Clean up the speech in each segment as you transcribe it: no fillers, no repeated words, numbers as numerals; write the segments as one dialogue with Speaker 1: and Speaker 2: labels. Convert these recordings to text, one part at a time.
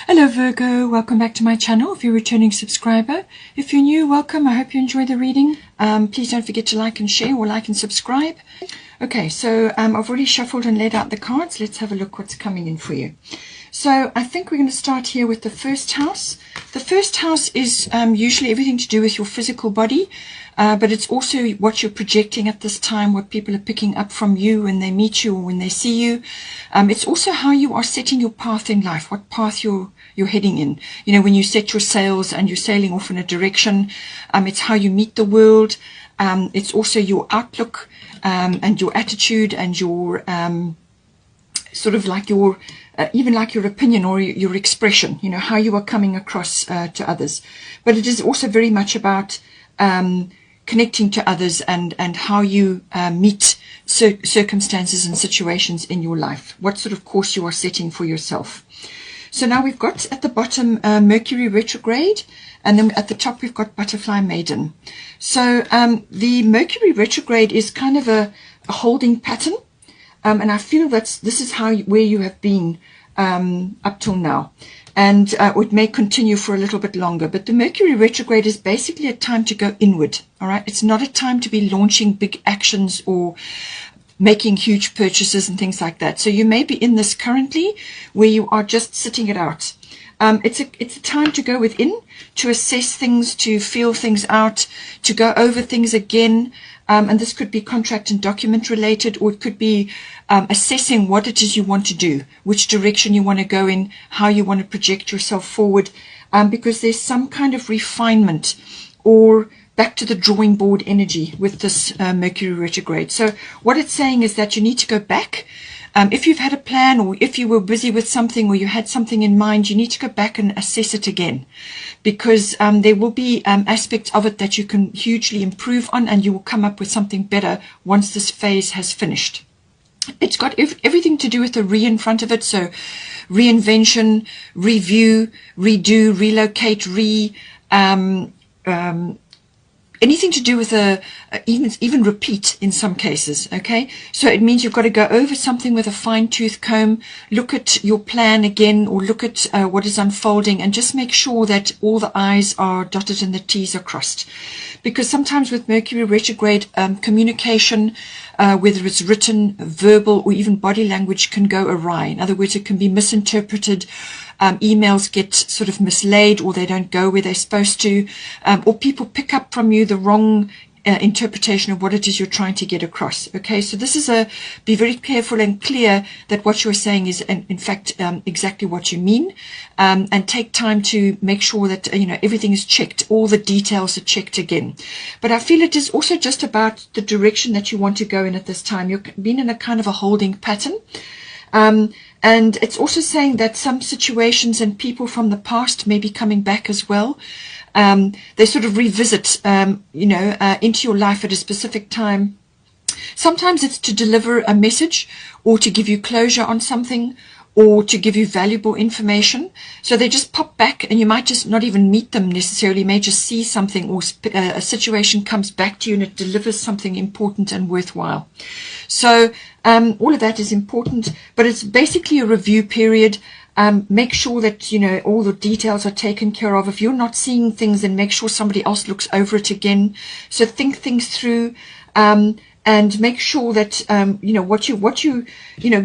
Speaker 1: Hello Virgo, welcome back to my channel if you're a returning subscriber. If you're new, welcome. I hope you enjoy the reading. Please don't forget to like and share, or like and subscribe. Okay, so I've already shuffled and laid out the cards. Let's have a look what's coming in for you. So I think we're going to start here with the first house. The first house is usually everything to do with your physical body, but it's also what you're projecting at this time, what people are picking up from you when they meet you or when they see you. It's also how you are setting your path in life, what path you're heading in. You know, when you set your sails and you're sailing off in a direction, it's how you meet the world. It's also your outlook and your attitude and your sort of like your even like your opinion or your expression, you know, how you are coming across to others. But it is also very much about connecting to others and how you meet circumstances and situations in your life, what sort of course you are setting for yourself. So now we've got at the bottom Mercury retrograde, and then at the top we've got Butterfly Maiden. So the Mercury retrograde is kind of a holding pattern. And I feel that this is where you have been up till now. And it may continue for a little bit longer. But the Mercury retrograde is basically a time to go inward. All right. It's not a time to be launching big actions or making huge purchases and things like that. So you may be in this currently where you are just sitting it out. It's a time to go within, to assess things, to feel things out, to go over things again. And this could be contract and document related, or it could be assessing what it is you want to do, which direction you want to go in, how you want to project yourself forward, because there's some kind of refinement or back to the drawing board energy with this Mercury retrograde. So what it's saying is that you need to go back. If you've had a plan, or if you were busy with something, or you had something in mind, you need to go back and assess it again, because there will be aspects of it that you can hugely improve on, and you will come up with something better once this phase has finished. It's got everything to do with the re in front of it, so reinvention, review, redo, relocate, anything to do with even repeat in some cases. Okay, so it means you've got to go over something with a fine-tooth comb, look at your plan again, or look at what is unfolding, and just make sure that all the I's are dotted and the T's are crossed. Because sometimes with Mercury retrograde, communication, whether it's written, verbal, or even body language, can go awry. In other words, it can be misinterpreted. Emails get sort of mislaid, or they don't go where they're supposed to, or people pick up from you the wrong interpretation of what it is you're trying to get across. Okay, so this is be very careful and clear that what you're saying is in fact exactly what you mean, and take time to make sure that everything is checked, all the details are checked again. But I feel it is also just about the direction that you want to go in at this time. You've been in a kind of a holding pattern. And it's also saying that some situations and people from the past may be coming back as well. They sort of revisit, into your life at a specific time. Sometimes it's to deliver a message, or to give you closure on something, or to give you valuable information. So they just pop back, and you might just not even meet them necessarily. You may just see something, or a situation comes back to you and it delivers something important and worthwhile. So all of that is important, but it's basically a review period. Make sure that all the details are taken care of. If you're not seeing things, then make sure somebody else looks over it again. So think things through, and make sure that what you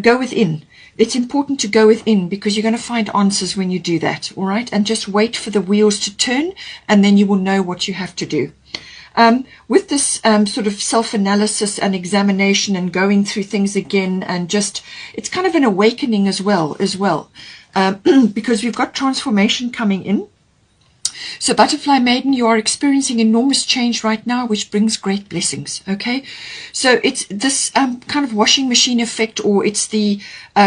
Speaker 1: go within. It's important to go within, because you're going to find answers when you do that. All right, and just wait for the wheels to turn, and then you will know what you have to do. With this sort of self-analysis and examination and going through things again, and it's kind of an awakening as well, because we've got transformation coming in. So Butterfly Maiden, you are experiencing enormous change right now, which brings great blessings. Okay, so it's this kind of washing machine effect, or it's the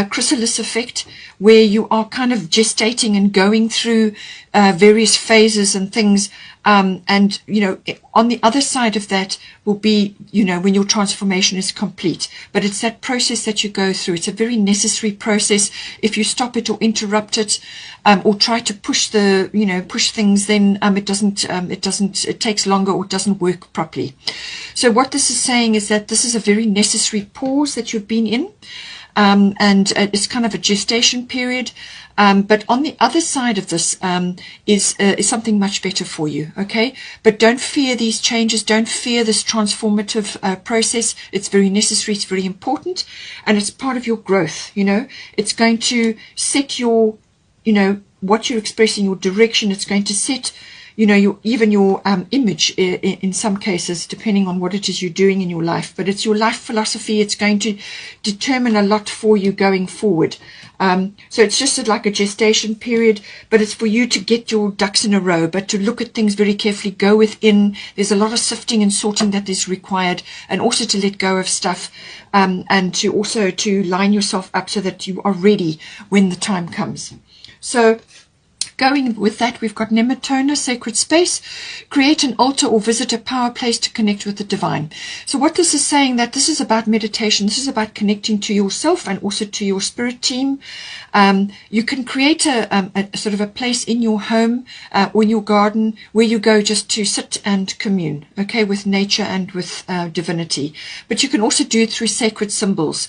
Speaker 1: chrysalis effect, where you are kind of gestating and going through various phases and things. And on the other side of that will be, when your transformation is complete. But it's that process that you go through. It's a very necessary process. If you stop it or interrupt it, or try to push things, then it takes longer, or it doesn't work properly. So what this is saying is that this is a very necessary pause that you've been in. and it's kind of a gestation period. But on the other side of this is something much better for you, okay? But don't fear these changes. Don't fear this transformative process. It's very necessary. It's very important. And it's part of your growth, you know. It's going to set your, you know, what you're expressing, your direction. It's going to set, you know, even your image in some cases, depending on what it is you're doing in your life. But it's your life philosophy. It's going to determine a lot for you going forward. So it's just like a gestation period, but it's for you to get your ducks in a row, but to look at things very carefully, go within. There's a lot of sifting and sorting that is required, and also to let go of stuff, and to also to line yourself up so that you are ready when the time comes. So going with that, we've got Nematona, sacred space. Create an altar or visit a power place to connect with the divine. So what this is saying, that this is about meditation. This is about connecting to yourself and also to your spirit team. You can create a sort of a place in your home or in your garden where you go just to sit and commune, okay, with nature and with divinity. But you can also do it through sacred symbols.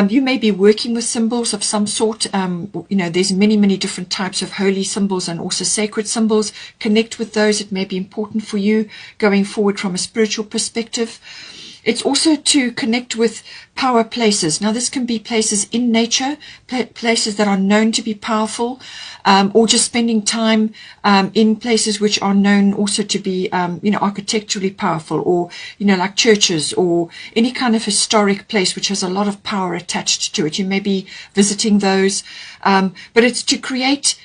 Speaker 1: You may be working with symbols of some sort. You know, there's many different types of holy symbols and also sacred symbols. Connect with those. It may be important for you going forward from a spiritual perspective. It's also to connect with power places. Now, this can be places in nature, places that are known to be powerful, or just spending time in places which are known also to be, you know, architecturally powerful, or, you know, like churches or any kind of historic place which has a lot of power attached to it. You may be visiting those, but it's to create.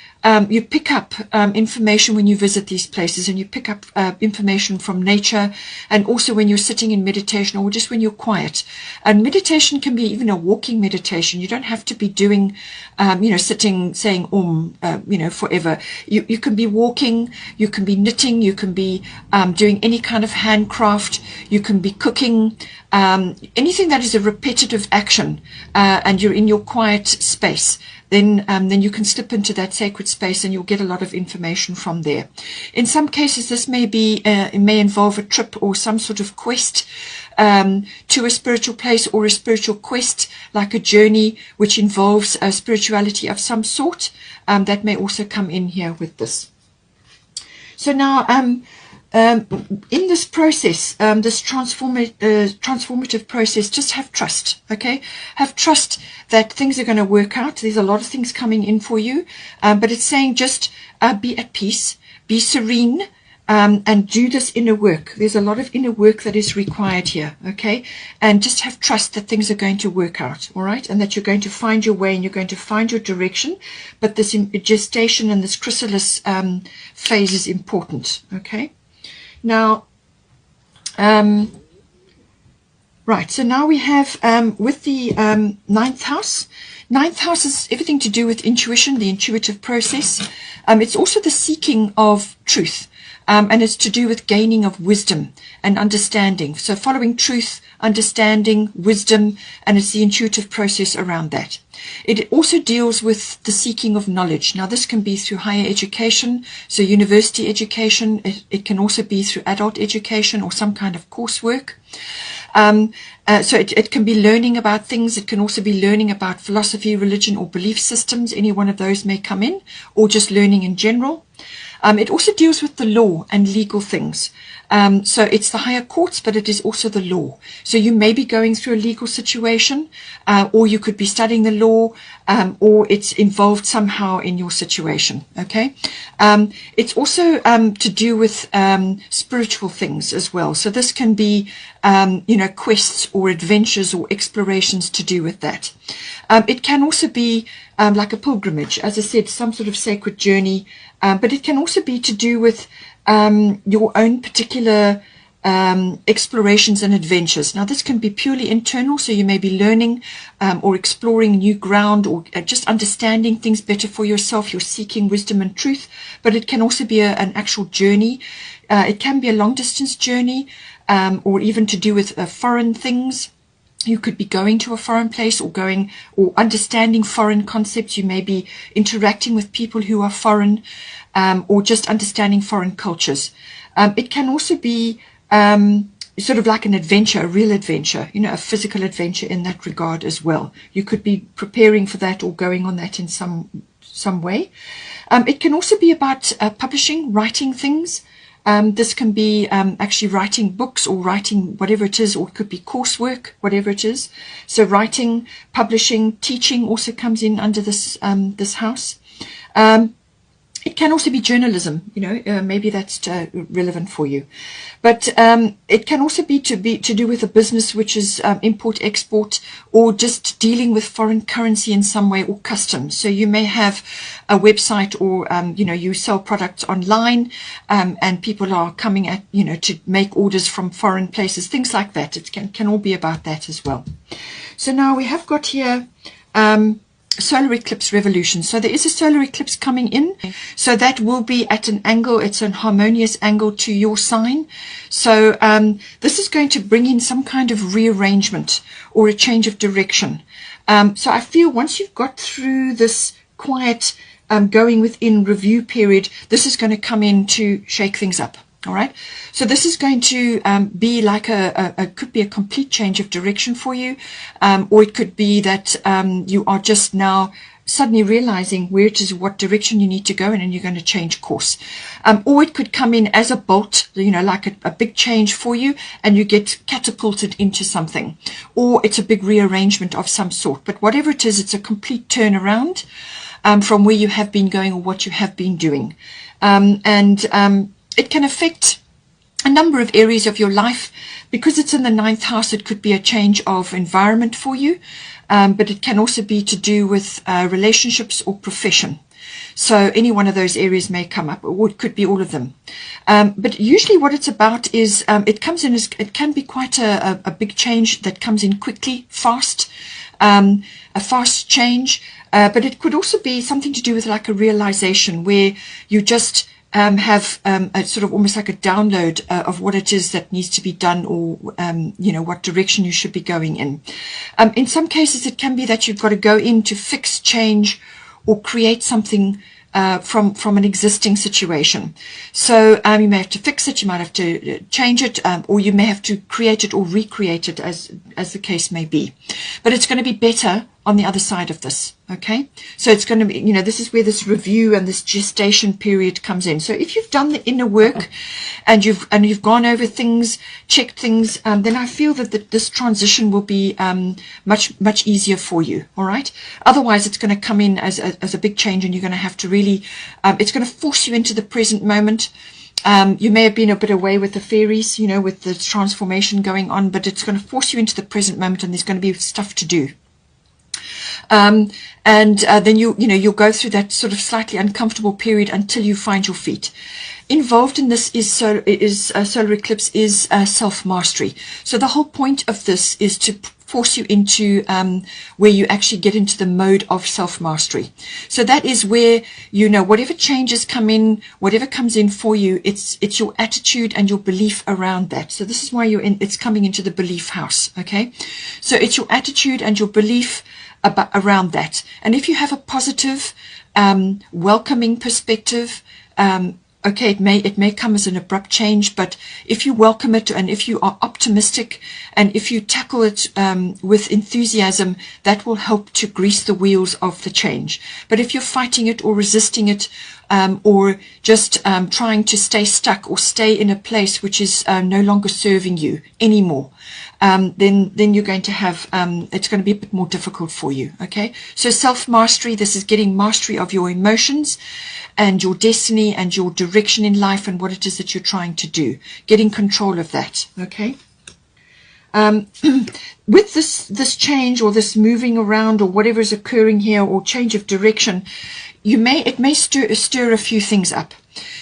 Speaker 1: You pick up information when you visit these places, and you pick up information from nature, and also when you're sitting in meditation or just when you're quiet. And meditation can be even a walking meditation. You don't have to be doing, you know, sitting, saying you know, forever. You can be walking, you can be knitting, you can be doing any kind of handcraft, you can be cooking, anything that is a repetitive action, and you're in your quiet space. Then you can slip into that sacred space, and you'll get a lot of information from there. In some cases, this may be it may involve a trip or some sort of quest to a spiritual place, or a spiritual quest, like a journey which involves a spirituality of some sort. That may also come in here with this. So now, in this process, this transformative process, just have trust, okay? Have trust that things are going to work out. There's a lot of things coming in for you, but it's saying just be at peace, be serene, and do this inner work. There's a lot of inner work that is required here, okay? And just have trust that things are going to work out, all right? And that you're going to find your way, and you're going to find your direction. But this gestation and this chrysalis phase is important, okay? Now, right, so now we have with the ninth house. Ninth house is everything to do with intuition, the intuitive process. It's also the seeking of truth, and it's to do with gaining of wisdom and understanding. So following truth, understanding, wisdom, and it's the intuitive process around that. It also deals with the seeking of knowledge. Now, this can be through higher education, so university education. It can also be through adult education or some kind of coursework. So it can be learning about things. It can also be learning about philosophy, religion, or belief systems. Any one of those may come in, or just learning in general. It also deals with the law and legal things. So it's the higher courts, but it is also the law. So you may be going through a legal situation, or you could be studying the law, or it's involved somehow in your situation, okay? It's also to do with spiritual things as well. So this can be, you know, quests or adventures or explorations to do with that. It can also be like a pilgrimage, as I said, some sort of sacred journey, but it can also be to do with your own particular explorations and adventures. Now, this can be purely internal, so you may be learning or exploring new ground, or just understanding things better for yourself. You're seeking wisdom and truth, but it can also be an actual journey. It can be a long-distance journey, or even to do with foreign things. You could be going to a foreign place, or going or understanding foreign concepts. You may be interacting with people who are foreign, or just understanding foreign cultures. It can also be sort of like an adventure, a real adventure, you know, a physical adventure in that regard as well. You could be preparing for that or going on that in some way. It can also be about publishing, writing things. This can be actually writing books or writing whatever it is, or it could be coursework, whatever it is. So writing, publishing, teaching also comes in under this this house. It can also be journalism, you know, maybe that's relevant for you. But it can also be to do with a business which is import, export, or just dealing with foreign currency in some way, or customs. So you may have a website, or, you know, you sell products online, and people are coming at, you know, to make orders from foreign places, things like that. It can all be about that as well. So now we have got here solar eclipse revolution. So there is a solar eclipse coming in, so that will be at an angle, it's an harmonious angle to your sign. So this is going to bring in some kind of rearrangement or a change of direction. So I feel once you've got through this quiet going within review period, this is going to come in to shake things up. All right, so this is going to be like could be a complete change of direction for you, or it could be that you are just now suddenly realizing where it is, what direction you need to go in, and you're going to change course. Or it could come in as a bolt, you know, like a big change for you, and you get catapulted into something. Or it's a big rearrangement of some sort. But whatever it is, it's a complete turnaround from where you have been going or what you have been doing. It can affect a number of areas of your life. Because it's in the 9th house, it could be a change of environment for you, but it can also be to do with relationships or profession. So any one of those areas may come up, or it could be all of them. But usually what it's about is it comes in as, it can be quite a big change that comes in quickly, fast, a fast change, but it could also be something to do with like a realization where you just have a sort of almost like a download of what it is that needs to be done, or you know, what direction you should be going in. In some cases it can be that you've got to go in to fix, change, or create something from an existing situation. So you may have to fix it, you might have to change it, or you may have to create it or recreate it, as the case may be. But it's going to be better on the other side of this. Okay, so it's going to be, you know, this is where this review and this gestation period comes in. So if you've done the inner work and you've gone over things, checked things, then I feel that this transition will be much easier for you. All right. Otherwise, it's going to come in as a big change, and you're going to have to really, it's going to force you into the present moment. You may have been a bit away with the fairies, you know, with the transformation going on, but it's going to force you into the present moment, and there's going to be stuff to do. Then you'll go through that sort of slightly uncomfortable period until you find your feet. Involved in this is solar eclipse is self-mastery. So the whole point of this is to force you into where you actually get into the mode of self-mastery. So that is where, you know, whatever changes come in, whatever comes in for you, it's your attitude and your belief around that. So this is why it's coming into the belief house. Okay, so it's your attitude and your belief around that. And if you have a positive, welcoming perspective, okay, it may come as an abrupt change, but if you welcome it, and if you are optimistic, and if you tackle it with enthusiasm, that will help to grease the wheels of the change. But if you're fighting it or resisting it, or just trying to stay stuck or stay in a place which is no longer serving you anymore, then you're going to have, it's going to be a bit more difficult for you. Okay, so self-mastery, this is getting mastery of your emotions and your destiny and your direction in life and what it is that you're trying to do, getting control of that. Okay, with this change, or this moving around, or whatever is occurring here, or change of direction, it may stir a few things up.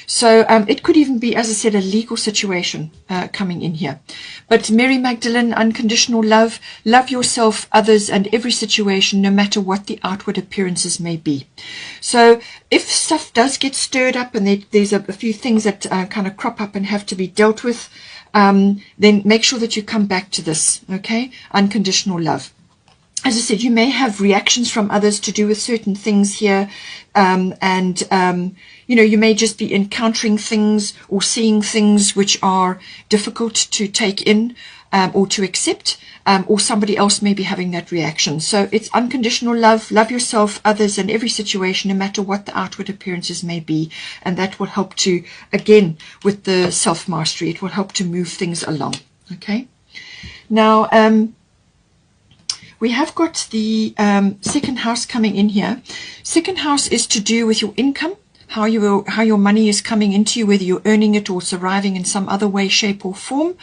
Speaker 1: So it could even be, as I said, a legal situation coming in here. But Mary Magdalene, unconditional love, love yourself, others, and every situation, no matter what the outward appearances may be. So if stuff does get stirred up, and there's a few things that kind of crop up and have to be dealt with, then make sure that you come back to this. Okay, unconditional love. as I said, you may have reactions from others to do with certain things here, you know, you may just be encountering things or seeing things which are difficult to take in or to accept, or somebody else may be having that reaction. So it's unconditional love. Love yourself, others, and every situation, no matter what the outward appearances may be, and that will help to, again, with the self-mastery, it will help to move things along. Okay? Now, we have got the second house coming in here. Second house is to do with your income, how your money is coming into you, whether you're earning it or surviving in some other way, shape, or form.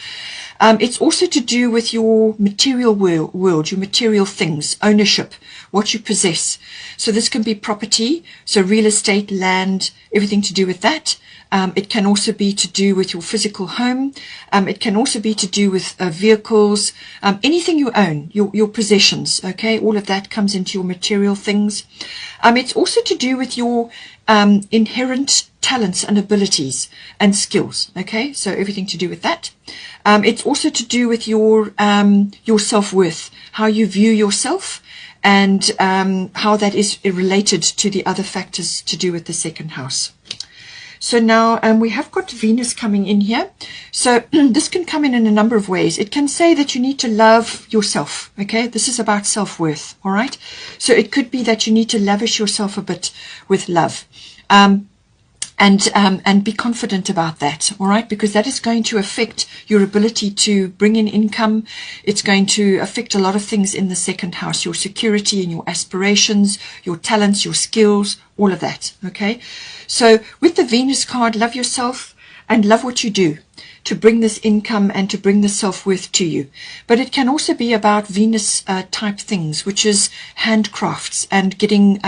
Speaker 1: It's also to do with your material world, your material things, ownership, what you possess. So this can be property, so real estate, land, everything to do with that. It can also be to do with your physical home. It can also be to do with vehicles, anything you own, your possessions, okay? All of that comes into your material things. It's also to do with your inherent talents and abilities and skills, okay? So everything to do with that. It's also to do with your self-worth, how you view yourself, and how that is related to the other factors to do with the second house. So now we have got Venus coming in here. So this can come in a number of ways. It can say that you need to love yourself. Okay, this is about self-worth. All right. So it could be that you need to lavish yourself a bit with love. And be confident about that, all right, because that is going to affect your ability to bring in income. It's going to affect a lot of things in the second house, your security and your aspirations, your talents, your skills, all of that, okay? So with the Venus card, love yourself and love what you do to bring this income and to bring the self-worth to you. But it can also be about Venus type things, which is handcrafts and getting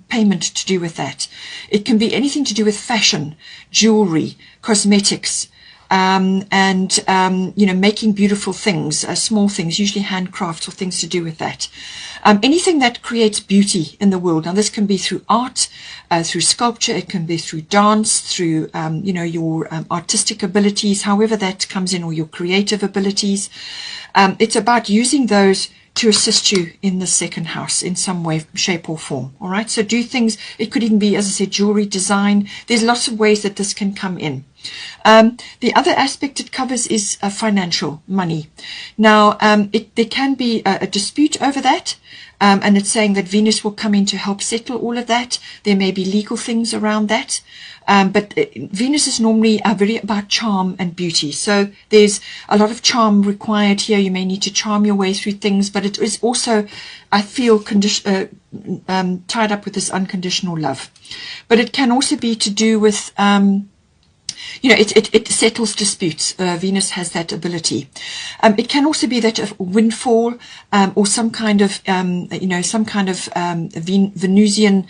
Speaker 1: payment to do with that. It can be anything to do with fashion, jewelry, cosmetics, you know, making beautiful things, small things, usually handcrafts or things to do with that. Anything that creates beauty in the world. Now, this can be through art, through sculpture, it can be through dance, through, you know, your artistic abilities, however that comes in, or your creative abilities. It's about using those to assist you in the second house in some way, shape, or form. All right, so do things. It could even be, as I said, jewelry design. There's lots of ways that this can come in. The other aspect it covers is financial money. Now, there can be a dispute over that, and it's saying that Venus will come in to help settle all of that. There may be legal things around that. But Venus is normally very about charm and beauty. So there's a lot of charm required here. You may need to charm your way through things, but it is also, I feel, tied up with this unconditional love. But it can also be to do with, you know, it settles disputes. Venus has that ability. It can also be that a windfall or some kind of, you know, some kind of Venusian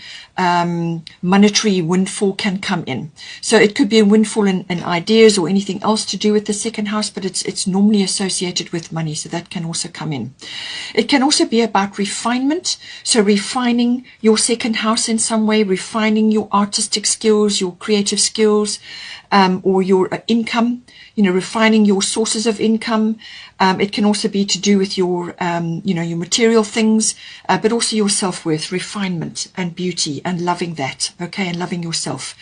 Speaker 1: monetary windfall can come in. So it could be a windfall in ideas or anything else to do with the second house, but it's normally associated with money, so that can also come in. It can also be about refinement, so refining your second house in some way, refining your artistic skills, your creative skills, or your income, you know, refining your sources of income. It can also be to do with your, you know, your material things, but also your self-worth, refinement and beauty and loving that, okay, and loving yourself.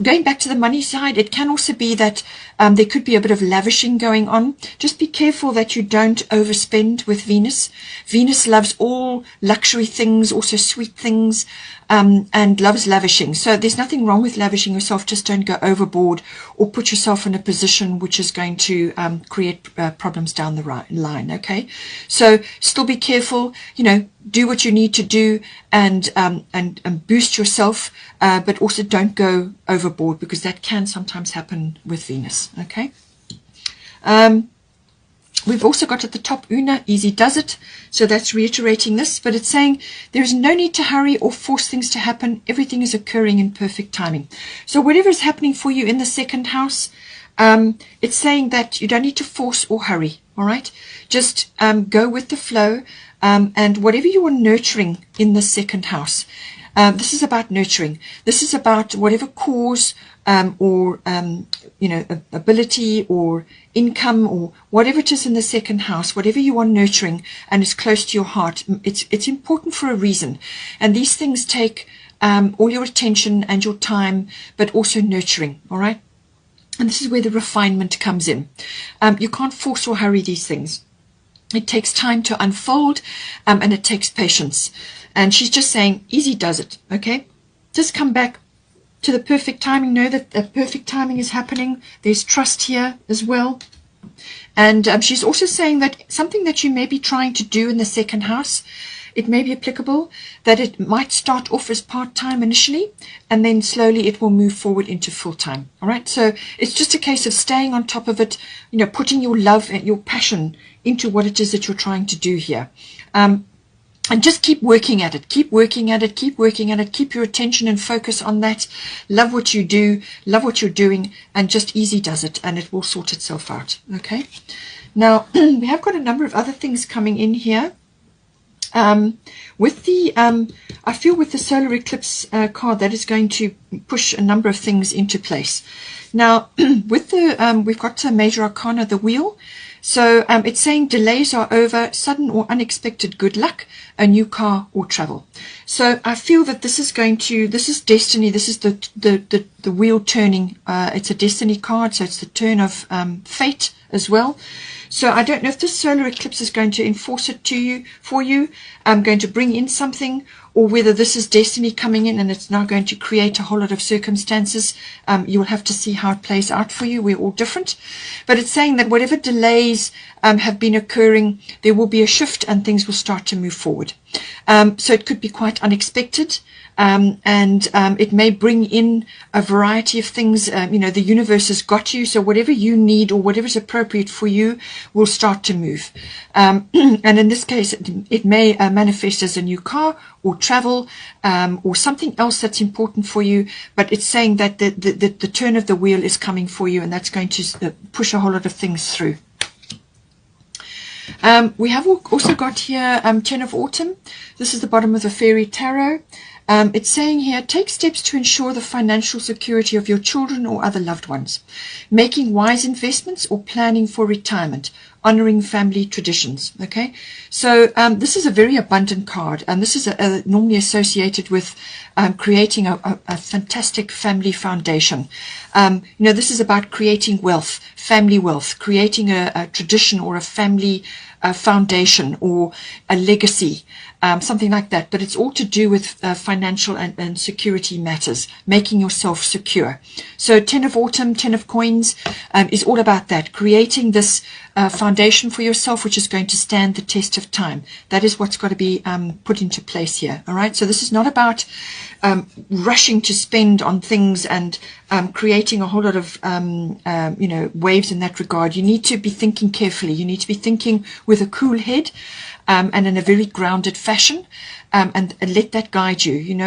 Speaker 1: Going back to the money side, it can also be that there could be a bit of lavishing going on. Just be careful that you don't overspend with Venus. Venus loves all luxury things, also sweet things, and loves lavishing. So there's nothing wrong with lavishing yourself. Just don't go overboard or put yourself in a position which is going to create problems down the line, okay? So still be careful, you know, do what you need to do and boost yourself, but also don't go overboard, because that can sometimes happen with Venus, okay? We've also got at the top Una, easy does it. So that's reiterating this, but it's saying there is no need to hurry or force things to happen. Everything is occurring in perfect timing. So whatever is happening for you in the second house, it's saying that you don't need to force or hurry, all right? Just go with the flow, and whatever you are nurturing in the second house, This is about nurturing. This is about whatever cause or ability or income or whatever it is in the second house, whatever you are nurturing and is close to your heart. It's important for a reason. And these things take all your attention and your time, but also nurturing. All right. And this is where the refinement comes in. You can't force or hurry these things. It takes time to unfold, and it takes patience. And she's just saying, easy does it, okay? Just come back to the perfect timing. Know that the perfect timing is happening. There's trust here as well. And she's also saying that something that you may be trying to do in the second house, it may be applicable, that it might start off as part-time initially, and then slowly it will move forward into full-time. All right, so it's just a case of staying on top of it, putting your love and your passion into what it is that you're trying to do here. And just keep working at it, keep working at it, keep working at it, keep your attention and focus on that. Love what you do, love what you're doing, and just easy does it, and it will sort itself out, okay? Now, we have got a number of other things coming in here. With the, I feel with the solar eclipse card, that is going to push a number of things into place. Now, with the, we've got a major arcana, the wheel. So it's saying delays are over, sudden or unexpected good luck, a new car or travel. So I feel that this is going to, this is destiny. This is the wheel turning. It's a destiny card, so it's the turn of fate as well. So I don't know if this solar eclipse is going to enforce it to you, for you, going to bring in something, or whether this is destiny coming in and it's now going to create a whole lot of circumstances. You'll have to see how it plays out for you. We're all different. But it's saying that whatever delays have been occurring, there will be a shift and things will start to move forward. So it could be quite unexpected. And it may bring in a variety of things. The universe has got you, so whatever you need or whatever is appropriate for you will start to move. And in this case, it may manifest as a new car or travel or something else that's important for you. But it's saying that the turn of the wheel is coming for you, and that's going to push a whole lot of things through. We have also got here 10 of Autumn. This is the bottom of the Fairy Tarot. It's saying here, take steps to ensure the financial security of your children or other loved ones, making wise investments or planning for retirement, honoring family traditions. Okay, so this is a very abundant card, and this is normally associated with creating a fantastic family foundation. This is about creating wealth, family wealth, creating a tradition or a family foundation or a legacy. Something like that, but it's all to do with financial and security matters, making yourself secure. So 10 of Autumn, 10 of Coins is all about that, creating this foundation for yourself, which is going to stand the test of time. That is what's got to be put into place here. All right. So this is not about rushing to spend on things and creating a whole lot of waves in that regard. You need to be thinking carefully. You need to be thinking with a cool head. And in a very grounded fashion, and let that guide you.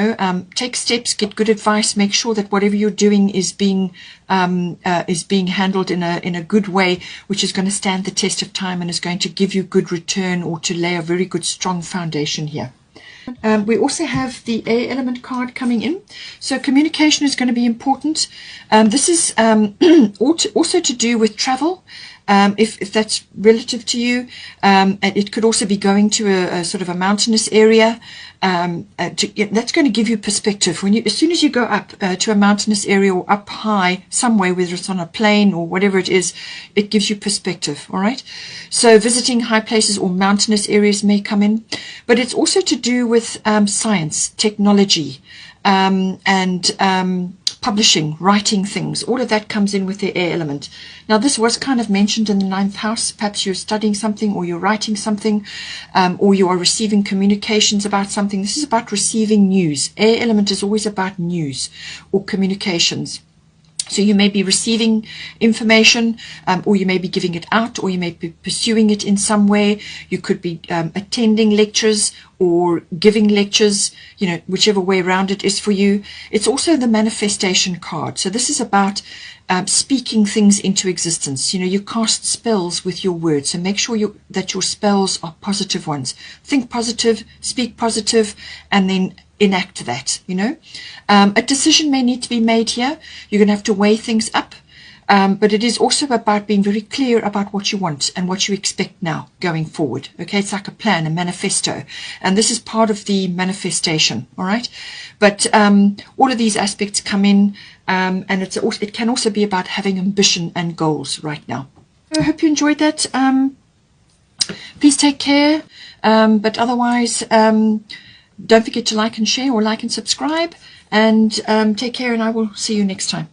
Speaker 1: Take steps, get good advice, make sure that whatever you're doing is being handled in a good way, which is going to stand the test of time and is going to give you good return, or to lay a very good strong foundation here. We also have the air element card coming in, so communication is going to be important. This is also to do with travel. If that's relative to you, it could also be going to a sort of a mountainous area. That's going to give you perspective. As soon as you go up to a mountainous area or up high somewhere, whether it's on a plane or whatever it is, it gives you perspective. All right. So visiting high places or mountainous areas may come in, but it's also to do with science, technology, and publishing, writing things. All of that comes in with the air element. Now, this was kind of mentioned in the 9th house. Perhaps you're studying something, or you're writing something, or you are receiving communications about something. This is about receiving news. Air element is always about news or communications. So you may be receiving information, or you may be giving it out, or you may be pursuing it in some way. You could be attending lectures or giving lectures, whichever way around it is for you. It's also the manifestation card. So this is about speaking things into existence. You cast spells with your words. So make sure that your spells are positive ones. Think positive, speak positive, and then enact that, you know. A decision may need to be made here. You're going to have to weigh things up. But it is also about being very clear about what you want and what you expect now going forward. Okay, it's like a plan, a manifesto, and this is part of the manifestation. All right, but all of these aspects come in, and it can also be about having ambition and goals right now. So I hope you enjoyed that. Please take care, but otherwise, don't forget to like and share, or like and subscribe, and take care, and I will see you next time.